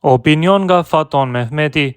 Opinion nga Faton Mehmeti.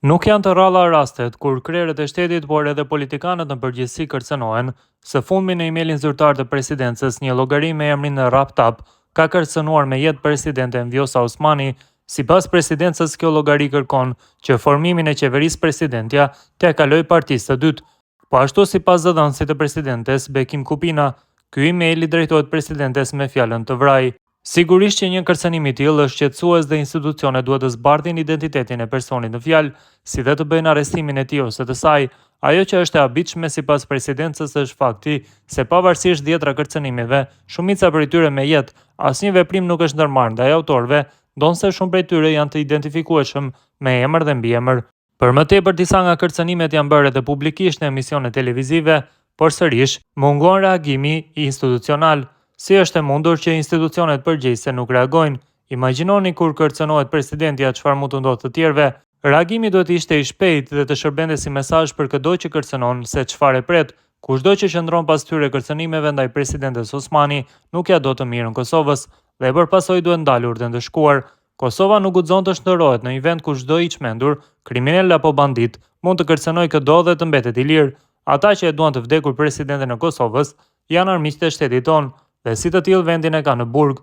Nuk janë të rralla rastet kur krerët e shtetit, por edhe politikanët në përgjithësi kërcënohen. Së fundmi në emailin zyrtar të presidencës, një llogari me emrin Raptap ka kërcënuar me jetë presidenten Vjosa Osmani. Sipas presidencës, kjo llogari kërkon që formimin e qeverisë presidentja t'ia kalojë partisë së dytë. Po ashtu, sipas zëdhënësit të presidentes Bekim Kupina, ky email i drejtohet presidentes me fjalën të vraj. Sigurisht që një kërcënim i tillë është shqetësues dhe institucionet duhet të zbardhin identitetin e personit në fjalë, si dhe të bëjnë arrestimin e tij ose të saj. Ajo që është e habitshme sipas presidencës është fakti se pavarësisht 10 kërcënimeve, shumica prej tyre me jetë, asnjë veprim nuk është ndërmarrë ndaj autorëve, ndonse shumë prej tyre janë të identifikueshëm me emër dhe mbiemër. Për më tepër, disa nga kërcënimet janë bërë edhe publikisht në emisione televizive, por sërish mungon reagimi institucional. Si është e mundur që institucionet përgjegjëse nuk reagojnë? Imagjinoni kur kërcënohet presidentja, çfarë mund të ndodhë të tjerëve. Reagimi duhet të ishte i shpejtë dhe të shërbente si mesazh për çdo që kërcënon se çfarë e pret. Kushdo që qëndron pas këtyre kërcënimeve ndaj presidentes Osmani nuk ja do të mirën Kosovës dhe përpasoj duhet ndalur dhe ndëshkuar. Kosova nuk guxon të shndërrohet në një vend ku çdo i çmendur, kriminal apo bandit mund të kërcënojë këdo dhe të mbetet i lirë. Ata që e duan të vdekur presidenten e Kosovës janë armiqtë e shtetit tonë dhe si të tillë vendin e ka në burg.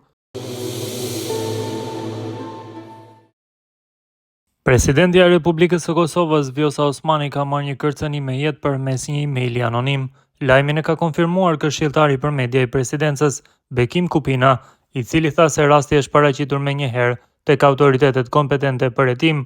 Presidenti i Republikës së Kosovës Vjosa Osmani ka marrë një kërcënim me jetë përmes një emaili anonim. Lajmin e ka konfirmuar këshilltari për media i presidencës Bekim Kupina, i cili tha se rasti është paraqitur menjëherë tek autoritetet kompetente për hetim.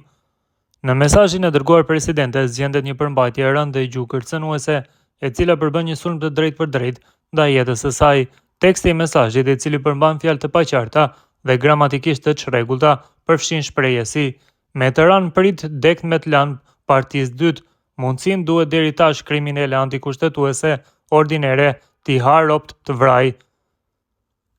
Në mesazhin e dërguar presidentes zgjendet një përmbajtje e rëndë e gjuhë kërcënuese, e cila përbën një sulm të drejtë për drejtë ndaj jetës së saj. Teksti i mesazhit, i cili përmban fjalë të paqarta dhe gramatikisht të çrregullta, përfshin shprehje si: me të ranë prit dekt me të lanë partisë dytë, mundësin duhet deri tash kriminale antikushtetuese, ordinere, t'i ha ropt të vraj.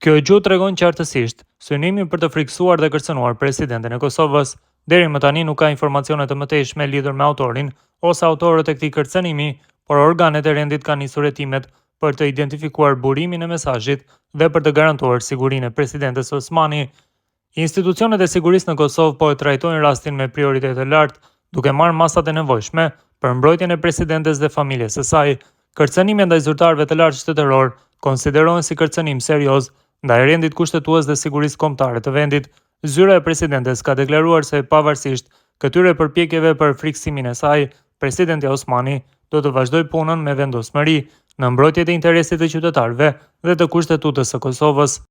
Kjo gjuhë tregon qartësisht synimin për të frikësuar dhe kërcënuar presidenten e Kosovës. Deri më tani nuk ka informacione të mëtejshme lidhur me autorin ose autorët e këtij kërcënimi, por organet e rendit kanë nisur hetimet për të identifikuar burimin e mesazhit dhe për të garantuar sigurinë e presidentes Osmani. Institucionet e sigurisë në Kosovë po e trajtojnë rastin me prioritet të lartë, duke marrë masat e nevojshme për mbrojtjen e presidentes dhe familjes së saj. Kërcënimet ndaj zyrtarëve të lartë shtetëror konsiderohen si kërcënim serioz ndaj rendit kushtetues dhe sigurisë kombëtare të vendit. Zyra e presidentes ka deklaruar se pavarësisht këtyre përpjekjeve për frikësimin e saj, presidenti Osmani do të vazhdojë punën me vendosmëri në mbrojtje të interesit të qytetarëve dhe të kushtetutës së Kosovës.